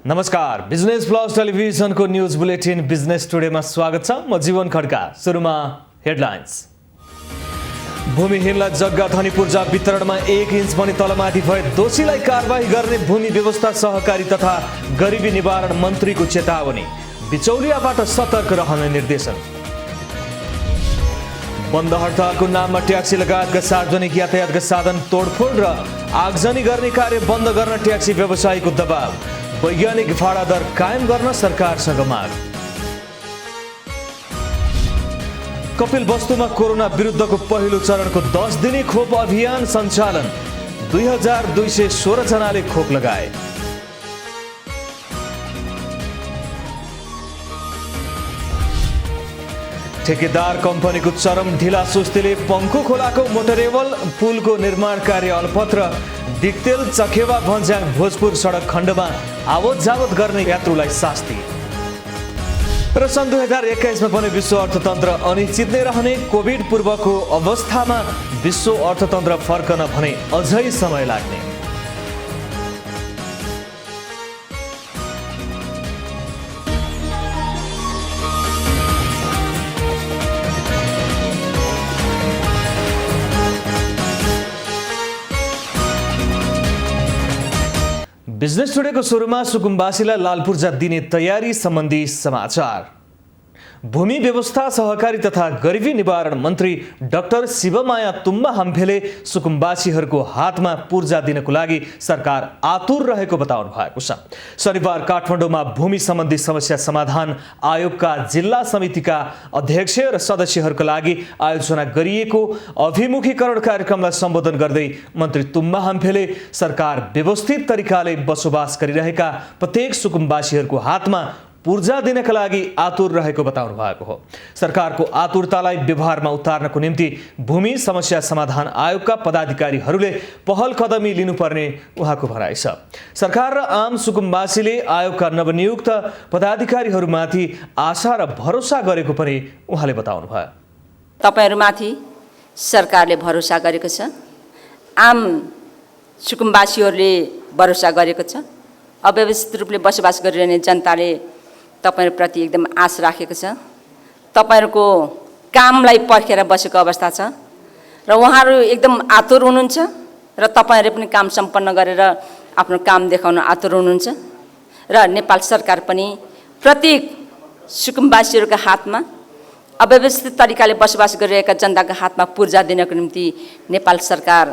नमस्कार, business plus टेलिभिजनको news bulletin business टुडेमा स्वागत छ। म जीवन खड्का। सुरुमा हेडलाइन्स। भूमिहीनलाई जग्गा धनी पूर्जा वितरणमा 1 इन्च पनि तलमाथि भए दोषीलाई कारबाही गर्ने भूमि व्यवस्था सहकारी तथा गरिबी निवारण मन्त्रीको चेतावनी। बिचौलियाबाट सतर्क रहने निर्देशन। बन्द हडतालको नाममा ट्याक्सी लगायतका सार्वजनिक यातायातका साधन तोडफोड र आगजनी गर्ने कार्य बन्द गर्न ट्याक्सी व्यवसायीको दबाव। वैज्ञानिक भाडा दर कायम गर्न सरकारसँग माग। कपिलवस्तुमा कोरोना विरुद्धको पहिलो चरणको 10 दिने खोप अभियान सञ्चालन। 2216 जनाले खोप लगाए। ठेकेदार कम्पनीको चरम ढिला सुस्तीले पङ्खु खोलाको मोटरेबल पुलको निर्माण कार्य अल्पत्र। दिक्तेल चखेवा भन्ज्याङ भोजपुर सडक खण्डमा आवत जावत गर्ने यात्रुलाई शास्ति। र सन् 2021 मा पनि विश्व अर्थतन्त्र अनिश्चित नै रहने। कोभिड पूर्वको अवस्थामा विश्व अर्थतन्त्र फर्कन भने अझै समय लाग्ने। बिजनेस टुडेको सुरुमा सुकुम्बासीलाई लाल पूर्जा दिने तयारी सम्बन्धी समाचार। भूमि व्यवस्था सहकारी तथा गरिबी निवारण मन्त्री डाक्टर शिवमाया तुम्बा हम्फेले सुकुम्बासीहरूको हातमा पूर्जा दिनको लागि सरकार आतुर रहेको बताउनु भएको छ। शनिबार काठमाडौँमा भूमि सम्बन्धी समस्या समाधान आयोगका जिल्ला समितिका अध्यक्ष र सदस्यहरूका लागि आयोजना गरिएको अभिमुखीकरण कार्यक्रमलाई सम्बोधन गर्दै मन्त्री तुम्बा हम्फेले सरकार व्यवस्थित तरिकाले बसोबास गरिरहेका प्रत्येक सुकुम्बासीहरूको हातमा पूर्जा दिनका लागि आतुर रहेको बताउनु भएको हो। सरकारको आतुरतालाई व्यवहारमा उतार्नको निम्ति भूमि समस्या समाधान आयोगका पदाधिकारीहरूले पहल कदमी लिनुपर्ने उहाँको भनाइ छ। सरकार र आम सुकुम्बासीले आयोगका नवनियुक्त पदाधिकारीहरूमाथि आशा र भरोसा गरेको पनि उहाँले बताउनु भयो। तपाईहरुमाथि सरकारले भरोसा गरेको छ, आम सुकुम्बासीहरूले भरोसा गरेको छ। अव्यवस्थित रूपले बसोबास गरिरहने जनताले तपाईहरुप्रति एकदम आश राखेको छ। तपाईहरुको कामलाई पर्खेर बसेको अवस्था छ र उहाँहरू एकदम आतुर हुनुहुन्छ र तपाईहरुले पनि काम सम्पन्न गरेर आफ्नो काम देखाउन आतुर हुनुहुन्छ र नेपाल सरकार पनि प्रत्येक सुकुम्बासीहरूका हातमा अव्यवस्थित तरिकाले बसोबास गरिरहेका जनताका हातमा पूर्जा दिनको निम्ति नेपाल सरकार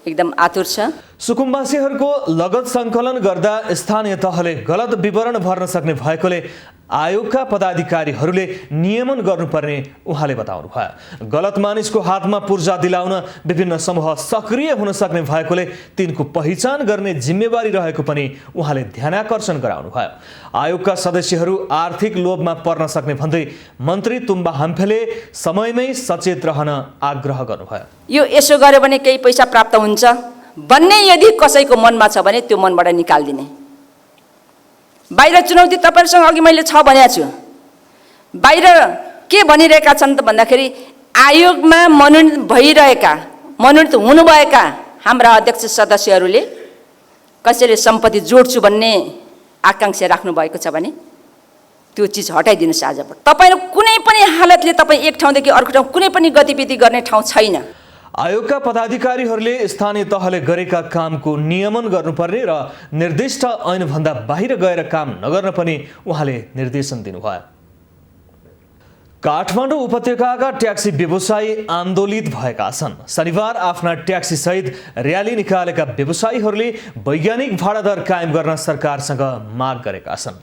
एकदम आतुर छ। सुकुम्बासीहरूको लगत सङ्कलन गर्दा स्थानीय तहले गलत विवरण भर्न सक्ने भएकोले आयोगका पदाधिकारीहरूले नियमन गर्नुपर्ने उहाँले बताउनु भयो। गलत मानिसको हातमा पूर्जा दिलाउन विभिन्न समूह सक्रिय हुन सक्ने भएकोले तिनको पहिचान गर्ने जिम्मेवारी रहेको पनि उहाँले ध्यानाकर्षण गराउनु भयो। आयोगका सदस्यहरू आर्थिक लोभमा पर्न सक्ने भन्दै मन्त्री तुम्बा हम्फेले समयमै सचेत रहन आग्रह गर्नुभयो। यो यसो गर्यो भने केही पैसा प्राप्त हुन्छ भन्ने यदि कसैको मनमा छ भने त्यो मनबाट निकाल्दिने। बाहिर चुनौती तपाईहरुसँग अघि मैले छ भनेको छु। बाहिर के भनिरहेका छन् त भन्दाखेरि आयोगमा मनोनित भइरहेका मनोनित हुनुभएका हाम्रा अध्यक्ष सदस्यहरूले कसैले सम्पत्ति जोड्छु भन्ने आकांक्षा राख्नु भएको छ भने त्यो चीज हटाइदिनुस्। आजबाट तपाईहरु कुनै पनि हालतले तपाई एक ठाउँदेखि अर्को ठाउँ कुनै पनि गतिविधि गर्ने ठाउँ छैन। आयोगका पदाधिकारीहरूले स्थानीय तहले गरेका कामको नियमन गर्नुपर्ने र निर्दिष्ट ऐनभन्दा बाहिर गएर काम नगर्न पनि उहाँले निर्देशन दिनुभयो। काठमाडौँ उपत्यकाका ट्याक्सी व्यवसायी आन्दोलित भएका छन्। शनिबार आफ्ना ट्याक्सी सहित र्याली निकालेका व्यवसायीहरूले वैज्ञानिक भाडा दर कायम गर्न सरकारसँग माग गरेका छन्।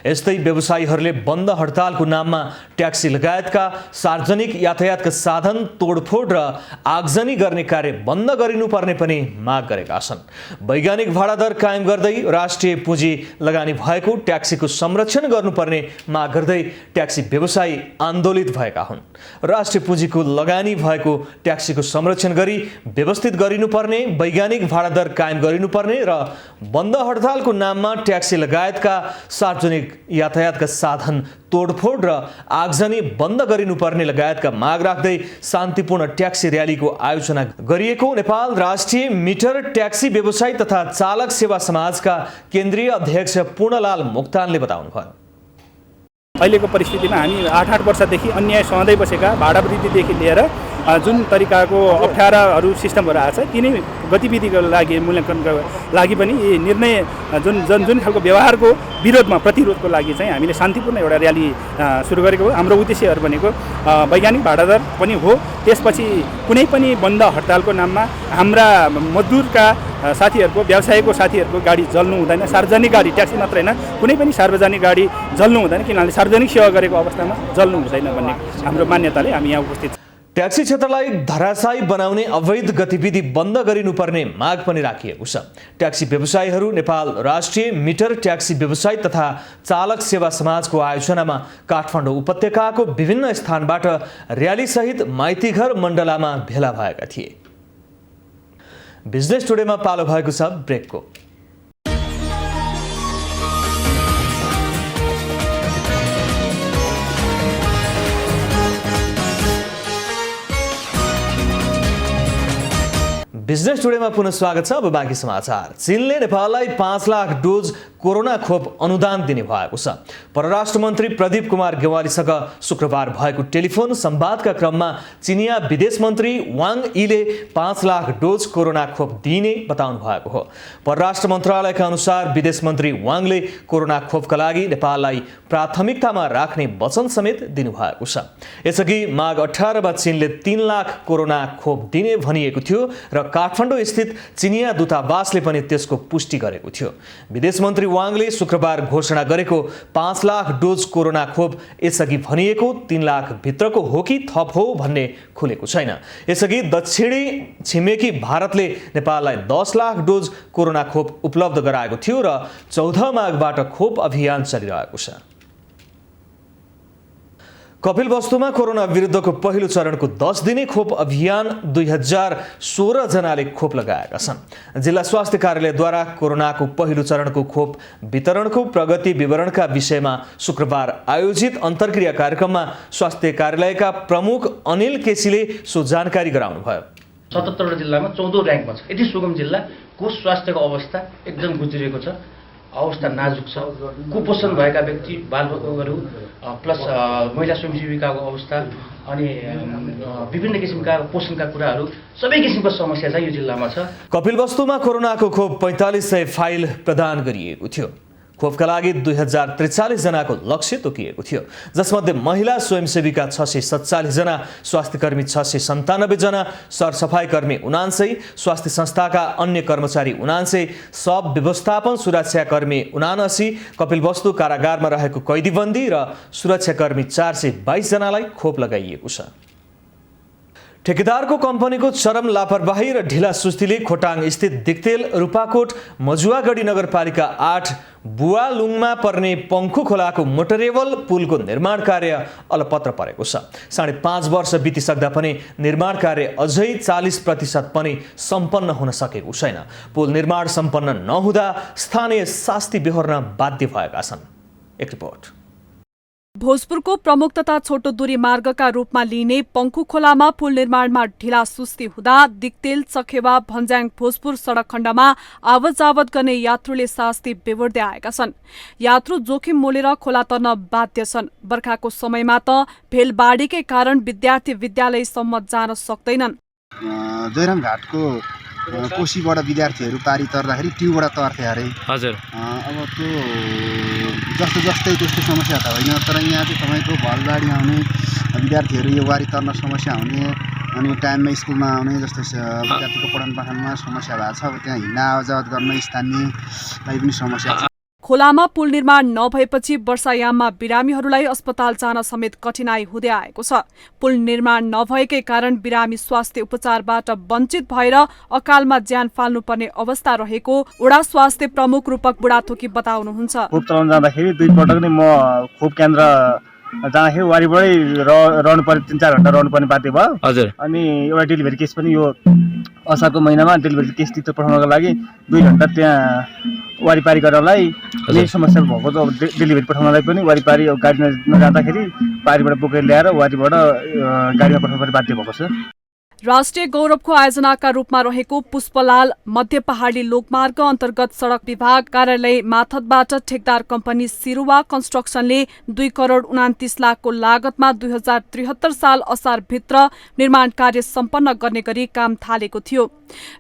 यस्तै व्यवसायीहरूले बन्द हडतालको नाममा ट्याक्सी लगायतका सार्वजनिक यातायातका साधन तोडफोड र आगजनी गर्ने कार्य बन्द गरिनुपर्ने पनि माग गरेका छन्। वैज्ञानिक भाडा दर कायम गर्दै राष्ट्रिय पुँजी लगानी भएको ट्याक्सीको संरक्षण गर्नुपर्ने माग गर्दै ट्याक्सी व्यवसायी आन्दोलित भएका हुन्। राष्ट्रिय पुँजीको लगानी भएको ट्याक्सीको संरक्षण गरी व्यवस्थित गरिनुपर्ने, वैज्ञानिक भाडा दर कायम गरिनुपर्ने र बन्द हडतालको नाममा ट्याक्सी लगायतका सार्वजनिक सार्वजनिक यातायातका साधन तोडफोड र आगजनी बन्द गरिनुपर्ने लगायतका माग राख्दै शान्तिपूर्ण ट्याक्सी र्यालीको आयोजना गरिएको नेपाल राष्ट्रिय मिटर ट्याक्सी व्यवसायी तथा चालक सेवा समाजका केन्द्रीय अध्यक्ष पूर्णलाल मोक्तानले बताउनुभयो। अहिलेको परिस्थितिमा हामी 8 वर्षदेखि अन्याय सहँदै बसेका भाडा वृद्धिदेखि लिएर जुन तरिकाको अप्ठ्याराहरू सिस्टमहरू आएको छ तिनै गतिविधिको लागि मूल्याङ्कनका लागि पनि यी निर्णय जुन खालको व्यवहारको विरोधमा प्रतिरोधको लागि चाहिँ हामीले शान्तिपूर्ण एउटा र्याली सुरु गरेको हो। हाम्रो उद्देश्यहरू भनेको वैज्ञानिक भाडा दर पनि हो, त्यसपछि कुनै पनि बन्द हडतालको नाममा हाम्रा मजदुरका साथीहरूको व्यवसायको साथीहरूको गाडी जल्नु हुँदैन। सार्वजनिक गाडी ट्याक्सी मात्र होइन, कुनै पनि सार्वजनिक गाडी जल्नु हुँदैन, किनभने सार्वजनिक सेवा गरेको अवस्थामा जल्नु हुँदैन भन्ने हाम्रो मान्यताले हामी यहाँ उपस्थित छौँ। ट्याक्सी क्षेत्रलाई धराशायी बनाउने अवैध गतिविधि बन्द गरिनुपर्ने माग पनि राखिएको छ। ट्याक्सी व्यवसायीहरू नेपाल राष्ट्रिय मिटर ट्याक्सी व्यवसायी तथा चालक सेवा समाजको आयोजनामा काठमाडौँ उपत्यकाको विभिन्न स्थानबाट र्यालीसहित माइतीघर मण्डलामा भेला भएका थिए। बिजनेस टुडेमा पालो भएको छ ब्रेकको। बिजनेस टुडेमा पुनः स्वागत छ। अब बाँकी समाचार। चीनले नेपाललाई 5 लाख डोज कोरोना खोप अनुदान दिने भएको छ। परराष्ट्र मन्त्री प्रदीप कुमार गेवालीसँग शुक्रबार भएको टेलिफोन संवादका क्रममा चिनिया विदेश मन्त्री वाङ यीले 5 लाख डोज कोरोना खोप दिइने बताउनु भएको हो। परराष्ट्र मन्त्रालयका अनुसार विदेश मन्त्री वाङले कोरोना खोपका लागि नेपाललाई प्राथमिकतामा राख्ने वचन समेत दिनुभएको छ। यसअघि माघ 18 मा चीनले 3 लाख कोरोना खोप दिने भनिएको थियो र काठमाडौँ स्थित चिनिया दूतावासले पनि त्यसको पुष्टि गरेको थियो। विदेश मन्त्री वाङले शुक्रबार घोषणा गरेको 5 लाख डोज कोरोना खोप यसअघि भनिएको 3 लाख भित्रको हो कि थप हो भन्ने खुलेको छैन। यसअघि दक्षिणी छिमेकी भारतले नेपाललाई 10 लाख डोज कोरोना खोप उपलब्ध गराएको थियो र 14 माघबाट खोप अभियान चलिरहेको छ। कपिलवस्तुमा कोरोना विरुद्धको पहिलो चरणको 10 दिने खोप अभियान 2016 जनाले खोप लगाएका छन्। जिल्ला स्वास्थ्य कार्यालयद्वारा कोरोनाको पहिलो चरणको खोप वितरणको प्रगति विवरणका विषयमा शुक्रबार आयोजित अन्तर्क्रिया कार्यक्रममा स्वास्थ्य कार्यालयका प्रमुख अनिल केसीले सो जानकारी गराउनुभयो। 77 जिल्लामा 14औं र्याङ्कमा छ। यति सुगम जिल्लाको स्वास्थ्यको अवस्था एकदम गुज्रिएको छ, अवस्था नाजुक छ। कुपोषण भएका व्यक्ति, बालबालिकाहरू प्लस महिला स्वयंसेविकाको अवस्था अनि विभिन्न किसिमका पोषणका कुराहरू सबै किसिमको समस्या चाहिँ यो जिल्लामा छ। कपिलवस्तुमा कोरोनाको खोप 4500 फाइल प्रदान गरिएको थियो। खोपका लागि 2043 जनाको लक्ष्य तोकिएको थियो, जसमध्ये महिला स्वयंसेविका 647 जना, स्वास्थ्यकर्मी 697 जना, सरसफाई कर्मी 79, स्वास्थ्य संस्थाका अन्य कर्मचारी 79, सब व्यवस्थापन सुरक्षाकर्मी 79, कपिलवस्तु कारागारमा रहेको कैदीबन्दी र सुरक्षाकर्मी 422 जनालाई खोप लगाइएको छ। ठेकेदारको कम्पनीको चरम लापरवाही र ढिला सुस्तीले खोटाङ स्थित दिक्तेल, रूपाकोट, मजुवागढी नगरपालिका 8 बुवालुङमा पर्ने पङ्खु खोलाको मोटरेबल पुलको निर्माण कार्य अलपत्र परेको छ। 5.5 वर्ष बितिसक्दा पनि निर्माण कार्य अझै 40% पनि सम्पन्न हुन सकेको छैन। पुल निर्माण सम्पन्न नहुँदा स्थानीय शास्ति बेहोर्न बाध्य भएका छन्। एक रिपोर्ट। भोजपुरको प्रमुख तथा छोटो दूरी मार्गका रूपमा लिइने पङ्खु खोलामा पुल निर्माणमा ढिला सुस्ती हुँदा दिक्तेल, चखेवा, भन्ज्याङ, भोजपुर सडक खण्डमा आवत जावत गर्ने यात्रुले शास्ति बेहोर्दै आएका छन्। यात्रु जोखिम मोलेर खोला तर्न बाध्य छन्। बर्खाको समयमा त भेलबाढीकै कारण विद्यार्थी विद्यालयसम्म जान सक्दैनन्। जयराम घाटको कोशीबाट विद्यार्थीहरू पारी तर्दाखेरि ट्युबबाट तर्थे अरे। हजुर। अब त्यो जस्तै त्यस्तो समस्या त होइन, तर यहाँ चाहिँ तपाईँको भलबाढी आउने, विद्यार्थीहरू यो वारी तर्न समस्या हुने, अनि टाइममा स्कुलमा आउने जस्तो विद्यार्थीको पठन पाठनमा समस्या भएको छ। अब त्यहाँ हिँड्न आवाजावत गर्न स्थानीयलाई पनि समस्या छ। खोलामा पुल निर्माण नभएपछि वर्षायाममा बिरामीहरूलाई अस्पताल जान समेत कठिनाई हुँदै आएको छ। पुल निर्माण नभएकै कारण बिरामी स्वास्थ्य उपचारबाट वञ्चित भएर अकालमा ज्यान फाल्नुपर्ने अवस्था रहेको वडा स्वास्थ्य प्रमुख रूपक बुढाथोकी बताउनुहुन्छ। खोप चलाउन जाँदाखेरि 2 पटक नै म खोप केन्द्र जाँदाखेरि वारिबाटै रहनु पर्यो 3-4 घन्टा रहनुपर्ने बाध्य भयो हजुर अनि एउटा डेलिभरी केस पनि यो असारको महिनामा डेलिभरी केस तितो पठाउनको लागि 2 घन्टा त्यहाँ वारिपारी गर्नलाई यही समस्या भएको छ। अब डेलिभरी पठाउनलाई पनि वारिपारी गाडी नजाँदाखेरि पारीबाट बोकेर ल्याएर वारीबाट गाडीमा पठाउनुपर्ने बाध्य भएको छ। राष्ट्रिय गौरवको आयोजनाका रूपमा रहेको पुष्पलाल मध्य पहाडी लोकमार्ग अन्तर्गत सडक विभाग कार्यालय माथतबाट ठेकदार कम्पनी सिरुवा कन्स्ट्रक्सनले 2 करोड 29 लाखको लागतमा 2073 साल असारभित्र निर्माण कार्य सम्पन्न गर्ने गरी काम थालेको थियो।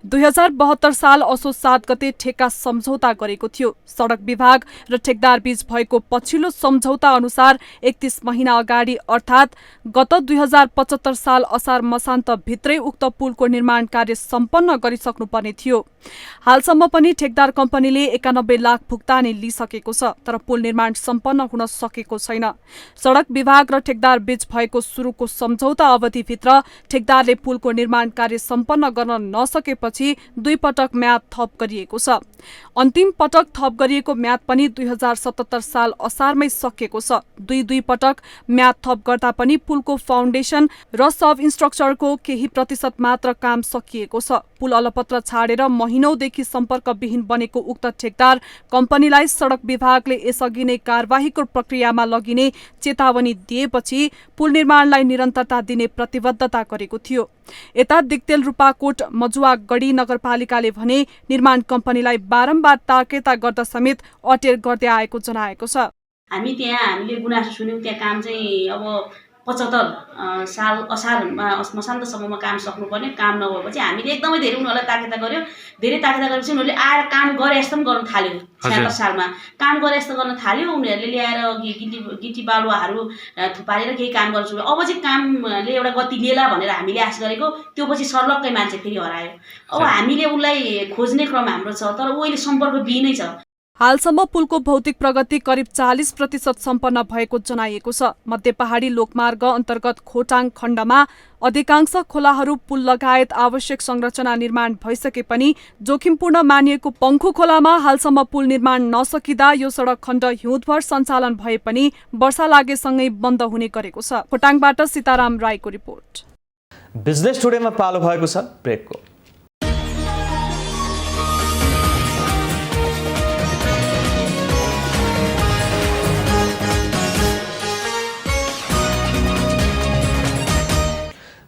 2072 साल असोज 7 गते ठेक्का सम्झौता गरेको थियो। सडक विभाग र ठेकदार बीच भएको पछिल्लो सम्झौता अनुसार 31 महिना अगाडि अर्थात् गत 2075 साल असार मसान्त भित्रै उक्त पुलको निर्माण कार्य सम्पन्न गरिसक्नुपर्ने थियो। हालसम्म पनि ठेकदार कम्पनीले 91 लाख भुक्तानी लिइसकेको छ, तर पुल निर्माण सम्पन्न हुन सकेको छैन। सडक विभाग र ठेकदार बीच भएको सुरुको सम्झौता अवधिभित्र ठेकदारले पुलको निर्माण कार्य सम्पन्न गर्न नसकेपछि 2 पटक म्याद थप गरिएको छ। अन्तिम पटक थप गरिएको म्याद पनि 2077 साल असारमै सकिएको छ। 2 पटक म्याद थप गर्दा पनि पुलको फाउन्डेसन र सब स्ट्रक्चरको केही प्रतिशत मात्र काम सकिएको छ। पुल अलपत्र छाडेर महिनौदेखि सम्पर्कविहीन बनेको उक्त ठेकदार कम्पनीलाई सडक विभागले यसअघि नै कारबाहीको प्रक्रियामा लगिने चेतावनी दिएपछि पुल निर्माणलाई निरन्तरता दिने प्रतिबद्धता गरेको थियो। यता दिक्तेल रूपाकोट मजुवागढी नगरपालिकाले भने निर्माण कम्पनीलाई बारम्बार ताकेता गर्दा समेत अटेर गर्दै आएको जनाएको छ। हामीले गुनासो सुन्यौं, त्यहाँ काम चाहिँ अब 75 साल असारमा मसान्तसम्ममा काम सक्नुपर्ने, काम नभएपछि हामीले एकदमै धेरै उनीहरूलाई ताकेता गर्यो। धेरै ताकेता गरेपछि उनीहरूले आएर काम गरे जस्तो पनि गर्न थाल्यो। 76 सालमा काम गरे जस्तो गर्न थाल्यो। उनीहरूले ल्याएर गिटी बालुवाहरू थुपारेर केही काम गर्न सुरु। अब चाहिँ कामले एउटा गति लिएला भनेर हामीले आश गरेको, त्यो पछि सर्लक्कै मान्छे फेरि हरायो। अब हामीले उसलाई खोज्ने क्रम हाम्रो छ, तर उहिले सम्पर्क बिनै छ। हालसम्म पुलको भौतिक प्रगति करिब 40% सम्पन्न भएको जनाइएको छ। मध्य पहाडी लोकमार्ग अन्तर्गत खोटाङ खण्डमा अधिकांश खोलाहरू पुल लगायत आवश्यक संरचना निर्माण भइसके पनि जोखिमपूर्ण मानिएको पङ्खु खोलामा हालसम्म पुल निर्माण नसकिँदा यो सडक खण्ड हिउँदभर सञ्चालन भए पनि वर्षा लागेसँगै बन्द हुने गरेको छ। खोटाङबाट सीताराम राईको रिपोर्ट। बिजनेस टुडेमा पालो भएको छ ब्रेकको।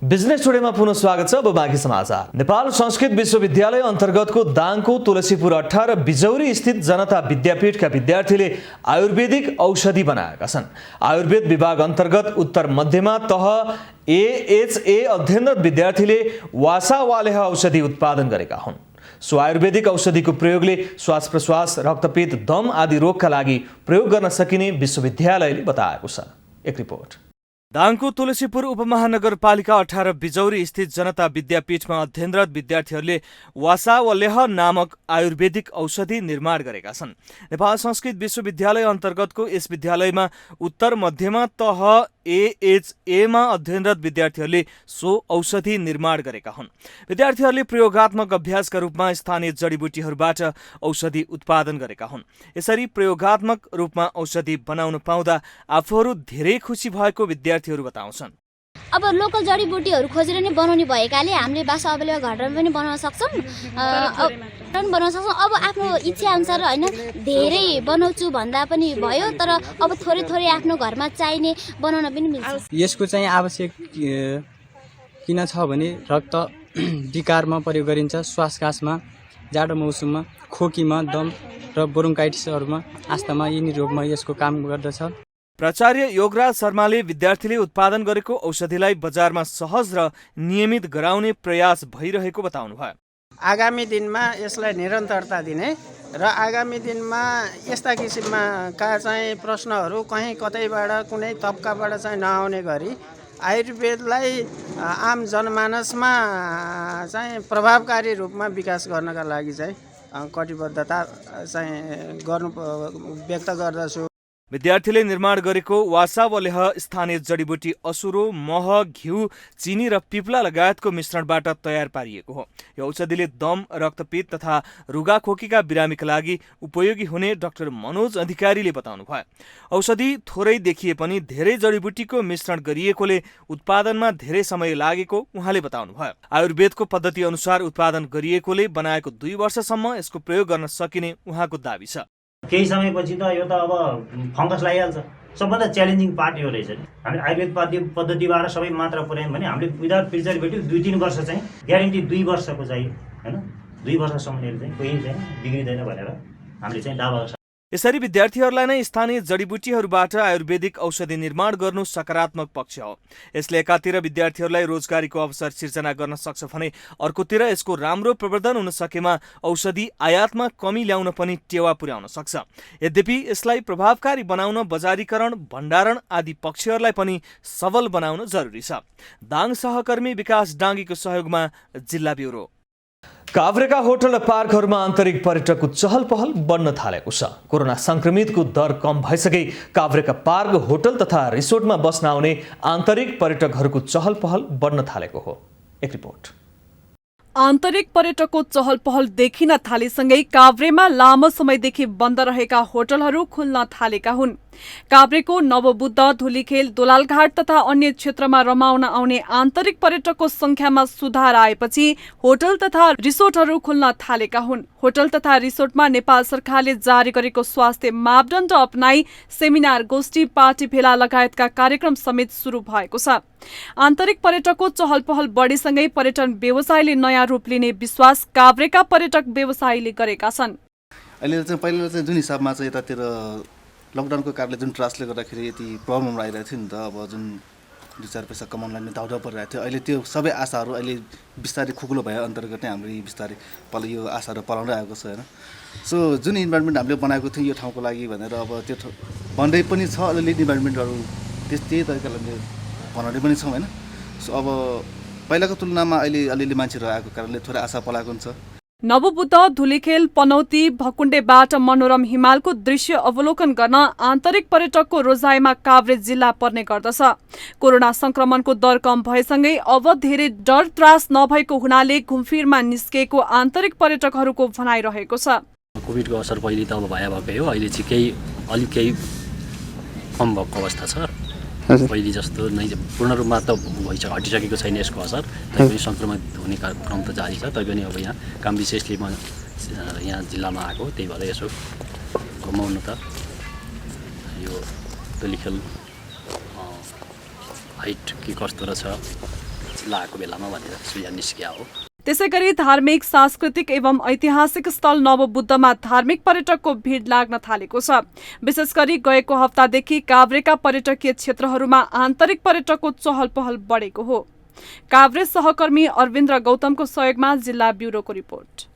बिजनेस टुडेमा पुनः स्वागत छ। अब बाँकी समाचार। नेपाल संस्कृत विश्वविद्यालय अन्तर्गतको दाङको तुलसीपुर 18 बिजौरी स्थित जनता विद्यापीठका विद्यार्थीले आयुर्वेदिक औषधि बनाएका छन्। आयुर्वेद विभाग अन्तर्गत उत्तर मध्यमा तह AHA अध्ययनरत विद्यार्थीले वासावालेह औषधि उत्पादन गरेका हुन्। सो आयुर्वेदिक औषधिको प्रयोगले श्वास प्रश्वास, रक्तपित्त, दम आदि रोगका लागि प्रयोग गर्न सकिने विश्वविद्यालयले बताएको छ। एक रिपोर्ट। दाङको तुलसीपुर उपमहानगरपालिका 18 बिजौरी स्थित जनता विद्यापीठमा अध्ययनरत विद्यार्थीहरूले वासावलेह नामक आयुर्वेदिक औषधि निर्माण गरेका छन्। नेपाल संस्कृत विश्वविद्यालय अन्तर्गतको यस विद्यालयमा उत्तर मध्यमा तह AHA मा अध्ययनरत विद्यार्थीहरूले सो औषधि निर्माण गरेका हुन्। विद्यार्थीहरूले प्रयोगात्मक अभ्यासका रूपमा स्थानीय जडीबुटीहरूबाट औषधि उत्पादन गरेका हुन्। यसरी प्रयोगात्मक रूपमा औषधि बनाउन पाउँदा आफूहरू धेरै खुसी भएको विद्यार्थीहरू बताउँछन्। अब लोकल जडीबुटीहरू खोजेर नै बनाउने भएकाले हामीले वासावलेह घरमा पनि बनाउन सक्छौँ, अब आफ्नो इच्छा अनुसार होइन, धेरै बनाउँछु भन्दा पनि भयो, तर अब थोरै थोरै आफ्नो घरमा चाहिने बनाउन पनि मिल्छ। यसको चाहिँ आवश्यक किन छ भने रक्त विकारमा प्रयोग गरिन्छ, श्वासकाशमा, जाडो मौसममा, खोकीमा, दम र ब्रोन्काइटिसहरूमा, आस्थमा यिनी रोगमा यसको काम गर्दछ। प्राचार्य योगराज शर्माले विद्यार्थीले उत्पादन गरेको औषधिलाई बजारमा सहज र नियमित गराउने प्रयास भइरहेको बताउनुभयो। आगामी दिनमा यसलाई निरन्तरता दिने र आगामी दिनमा यस्ता किसिमका चाहिँ प्रश्नहरू कहीँ कतैबाट कुनै तबकाबाट चाहिँ नआउने गरी आयुर्वेदलाई आम जनमानसमा चाहिँ प्रभावकारी रूपमा विकास गर्नका लागि चाहिँ कटिबद्धता चाहिँ व्यक्त गर्दछु। विद्यार्थीले निर्माण गरेको वासावलेह स्थानीय जडीबुटी असुरो, मह, घिउ, चिनी र पिप्ला लगायतको मिश्रणबाट तयार पारिएको हो। यो औषधिले दम, रक्तपित्त तथा रुगाखोकीका बिरामीका लागि उपयोगी हुने डाक्टर मनोज अधिकारीले बताउनुभयो। औषधि थोरै देखिए पनि धेरै जडीबुटीको मिश्रण गरिएकोले उत्पादनमा धेरै समय लागेको उहाँले बताउनुभयो। आयुर्वेदको पद्धति अनुसार उत्पादन गरिएकोले बनाएको 2 वर्षसम्म यसको प्रयोग गर्न सकिने उहाँको दाबी छ। केही समयपछि त यो त अब फङ्गस लागिहाल्छ। सबभन्दा च्यालेन्जिङ पार्ट यो रहेछ नि। हामी आयुर्वेद पद्धतिबाट सबै मात्रा पुर्यायौँ भने हामीले विदाउट प्रिजर्भेटिभ 2-3 वर्ष चाहिँ ग्यारेन्टी 2 वर्षको चाहियो हैन। 2 वर्षसम्म चाहिँ कोही चाहिँ बिग्रिँदैन भनेर हामीले चाहिँ दावा गर्छौँ। यसरी विद्यार्थीहरूलाई नै स्थानीय जडीबुटीहरूबाट आयुर्वेदिक औषधि निर्माण गर्नु सकारात्मक पक्ष हो। यसले एकातिर विद्यार्थीहरूलाई रोजगारीको अवसर सिर्जना गर्न सक्छ भने अर्कोतिर यसको राम्रो प्रवर्धन हुन सकेमा औषधि आयातमा कमी ल्याउन पनि टेवा पुर्याउन सक्छ। यद्यपि यसलाई प्रभावकारी बनाउन बजारीकरण, भण्डारण आदि पक्षहरूलाई पनि सबल बनाउन जरुरी छ। दाङ सहकर्मी विकास डाङ्गीको सहयोगमा जिल्ला ब्युरो। काभ्रेका होटल र पार्कहरूमा आन्तरिक पर्यटकको चहल पहल बढ्न थालेको छ। कोरोना संक्रमितको दर कम भइसके काभ्रेका पार्क, होटल तथा रिसोर्टमा बस्न आउने आन्तरिक पर्यटकहरूको चहल पहल बढ्न थालेको हो। एक रिपोर्ट। आन्तरिक पर्यटकको चहल पहल देखिन थालेसँगै काभ्रेमा लामो समयदेखि बन्द रहेका होटलहरू खुल्न थालेका हुन्। काभ्रेको नवबुद्ध, धुलीखेल, दोलालघाट तथा अन्य क्षेत्रमा रमाउन आउने आन्तरिक पर्यटकको संख्यामा सुधार आएपछि होटल तथा रिसोर्टहरू खुल्न थालेका हुन्। होटल तथा रिसोर्टमा नेपाल सरकारले जारी गरेको स्वास्थ्य मापदण्ड अपनाई सेमिनार, गोष्ठी, पार्टी भेला लगायतका कार्यक्रम समेत सुरु भएको छ। आन्तरिक पर्यटकको चहल पहल बढीसँगै पर्यटन व्यवसायले नयाँ रूप लिने विश्वास काभ्रेका पर्यटक व्यवसायीले गरेका छन्। अहिले चाहिँ पहिला चाहिँ जुन हिसाबमा चाहिँ यतातिर लकडाउनको कारणले जुन ट्रान्सले गर्दाखेरि यति प्रब्लम आइरहेको थियो नि त, अब जुन 2-4 पैसा कमाउनलाई दाउरा परिरहेको थियो। अहिले त्यो सबै आशाहरू अहिले बिस्तारै खुकुलो भए अन्तर्गत नै हाम्रो बिस्तारै यो आशाहरू पलाउँदै आएको छ हैन। सो जुन इन्भाइरोमेन्ट हामीले बनाएको थियो यो ठाउँको लागि भनेर अब त्यो भन्दै पनि छ, अलिअलि इन्भाइरोमेन्टहरू त्यही तरिकाले बनाउँदै पनि छौँ हैन। सो अब पहिलाको तुलनामा अहिले अलिअलि मान्छेहरू आएको कारणले थोरै आशा पलाएको हुन्छ। नवबुद्ध, धुलीखेल, पनौती, भकुण्डेबाट मनोरम हिमालको दृश्य अवलोकन गर्न आन्तरिक पर्यटकको रोजाइमा काभ्रे जिल्ला पर्ने गर्दछ। कोरोना संक्रमणको दर कम भएसँगै अब धेरै डर त्रास नभएको हुनाले घुमफिरमा निस्केको आन्तरिक पर्यटकहरूको भनाइरहेको छ। कोभिडको असर पहिले त अब भएकै हो, अहिले चाहिँ अलिक केही कम भएको अवस्था छ। पहिले जस्तो नै पूर्ण रूपमा त हटिसकेको छैन यसको असर, तैपनि सङ्क्रमित हुने क्रम त जारी छ। तैपनि अब यहाँ काम विशेषले म यहाँ जिल्लामा आएको, त्यही भएर यसो घुमाउनु त यो धुलीखेल हाइट के कस्तो रहेछ जिल्ला आएको बेलामा भनेर सुझाव निस्किया हो। त्यसैगरी धार्मिक, सांस्कृतिक एवं ऐतिहासिक स्थल नवबुद्धमा धार्मिक पर्यटकको भिड लाग्न थालेको छ। विशेष गरी गएको हप्तादेखि काभ्रेका पर्यटकीय क्षेत्रहरूमा आन्तरिक पर्यटकको चहल पहल बढेको हो। काभ्रे सहकर्मी अरविन्द्र गौतमको सहयोगमा जिल्ला ब्युरोको रिपोर्ट।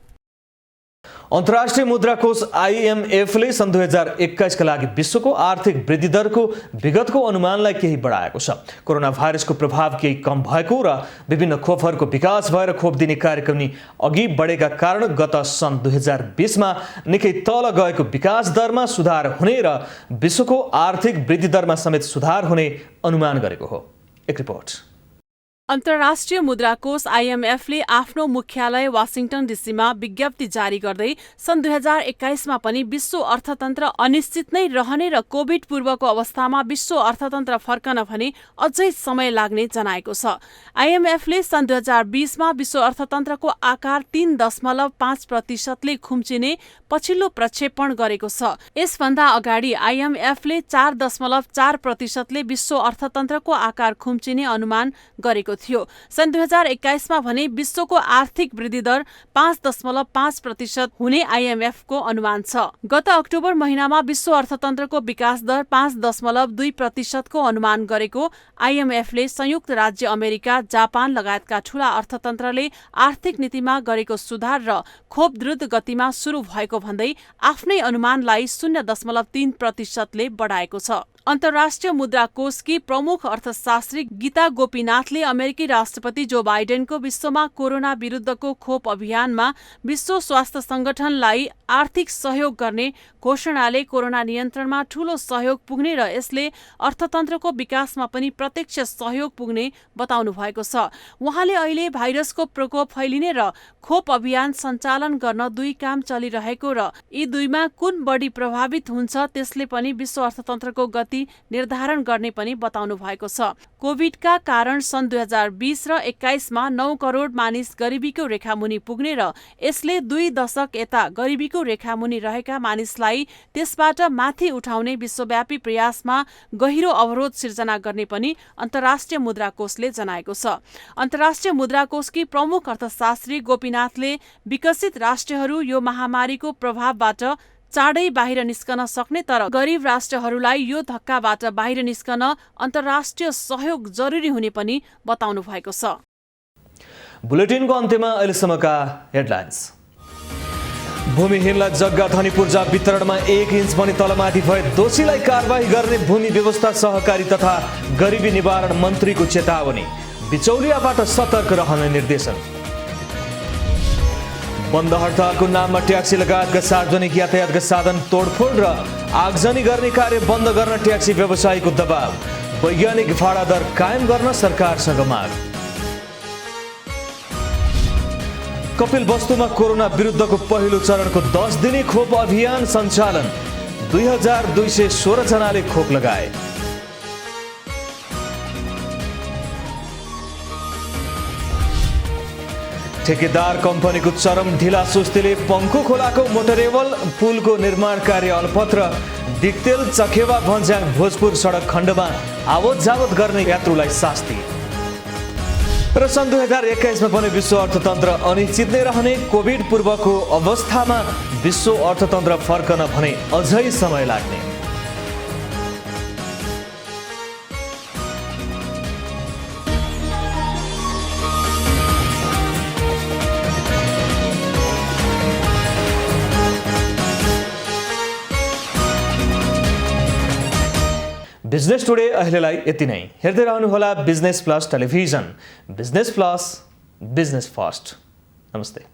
अन्तर्राष्ट्रिय मुद्रा कोष IMFले सन् 2021 का लागि विश्वको आर्थिक वृद्धि दरको विगतको अनुमानलाई केही बढाएको छ। कोरोना भाइरसको प्रभाव केही कम भएको र विभिन्न खोपहरूको विकास भएर खोप दिने कार्यक्रम अघि बढेका कारण गत सन् 2020 मा निकै तल गएको विकास दरमा सुधार हुने र विश्वको आर्थिक वृद्धि दरमा समेत सुधार हुने अनुमान गरेको हो। एक रिपोर्ट। अन्तर्राष्ट्रिय मुद्रा कोष IMFले आफ्नो मुख्यालय वाशिंटन डीसीमा विज्ञप्ति जारी गर्दै सन् 2021 मा पनि विश्व अर्थतन्त्र अनिश्चित नै रहने र कोभिड पूर्वको अवस्थामा विश्व अर्थतन्त्र फर्कन भने अझै समय लाग्ने जनाएको छ। IMFले सन् 2020 मा विश्व अर्थतन्त्रको आकार 3.5% खुम्चिने पछिल्लो प्रक्षेपण गरेको छ। यसभन्दा अगाडि IMFले 4.4% विश्व अर्थतन्त्रको आकार खुम्चिने अनुमान गरेको थियो। सन् 2021 मा भने विश्वको आर्थिक वृद्धि दर 5.5% हुने IMF को अनुमान छ। गत अक्टोबर महिनामा विश्व अर्थतन्त्रको विकास दर 5.2% को अनुमान गरेको IMFले संयुक्त राज्य अमेरिका, जापान लगायतका ठूला अर्थतन्त्रले आर्थिक नीतिमा गरेको सुधार र खोप द्रुत गतिमा सुरु भएको भन्दै आफ्नै अनुमानलाई 0.3% ले बढाएको छ। अन्तर्राष्ट्रिय मुद्रा कोषकी प्रमुख अर्थशास्त्री गीता गोपीनाथले अमेरिकी राष्ट्रपति जो बाइडेनको विश्वमा कोरोना विरुद्धको खोप अभियानमा विश्व स्वास्थ्य संगठनलाई आर्थिक सहयोग गर्ने घोषणाले कोरोना नियन्त्रणमा ठूलो सहयोग पुग्ने र यसले अर्थतन्त्रको विकासमा पनि प्रत्यक्ष सहयोग पुग्ने बताउनु भएको छ। उहाँले अहिले भाइरसको प्रकोप फैलिने र खोप अभियान सञ्चालन गर्न दुई काम चलिरहेको र यी दुईमा कुन बढी प्रभावित हुन्छ त्यसले पनि विश्व अर्थतन्त्रको गति निर्धारण गर्ने पनि बताउनु भएको छ। कोभिडका कारण सन् 2020 र 21मा 9 करोड मानिस गरिबीको रेखामुनि पुग्ने र यसले 2 दशक यता गरिबीको रेखामुनि रहेका मानिसलाई त्यसबाट माथि उठाउने विश्वव्यापी प्रयासमा गहिरो अवरोध सिर्जना गर्ने पनि अन्तर्राष्ट्रिय मुद्रा कोषले जनाएको छ। अन्तर्राष्ट्रिय मुद्रा कोषकी प्रमुख अर्थशास्त्री गोपीनाथले विकसित राष्ट्रहरू यो महामारीको प्रभावबाट चाँडै बाहिर निस्कन सक्ने तर गरिब राष्ट्रहरूलाई यो धक्काबाट बाहिर निस्कन अन्तर्राष्ट्रिय सहयोग जरुरी हुने पनि बताउनु भएको छ। बुलेटिनको अन्त्यमा अहिलेसम्मका हेडलाइन्स। भूमिहीनलाई जग्गा धनी पूर्जा वितरणमा 1 इन्च पनि तलमाथि भए दोषीलाई कारबाही गर्ने भूमि व्यवस्था सहकारी तथा गरिबी निवारण मन्त्रीको चेतावनी, बिचौलियाबाट सतर्क रहने निर्देशन। बन्द हडतालको नाममा ट्याक्सी लगायतका सार्वजनिक यातायातका साधन तोडफोड र आगजनी गर्ने कार्य बन्द गर्न ट्याक्सी व्यवसायीको दबाव, वैज्ञानिक भाडा दर कायम गर्न सरकारसँग माग। कपिलवस्तुमा कोरोना विरुद्धको पहिलो चरणको 10 दिने खोप अभियान सञ्चालन, 2216 जनाले खोप लगाए। ठेकेदार कम्पनीको चरम ढिला सुस्तीले पङ्खु खोलाको मोटरेबल पुलको निर्माण कार्य अल्पत्र, दिक्तेल चखेवा भन्ज्याङ भोजपुर सडक खण्डमा आवत जावत गर्ने यात्रुलाई शास्ति। र सन् 2021मा पनि विश्व अर्थतन्त्र अनिश्चित नै रहने, कोभिड पूर्वको अवस्थामा विश्व अर्थतन्त्र फर्कन भने अझै समय लाग्ने। बिजनेस टुडे अहिलेलाई यति नै। हेर्दै रहनुहोला Business Plus Television. Business Plus, Business First. नमस्ते।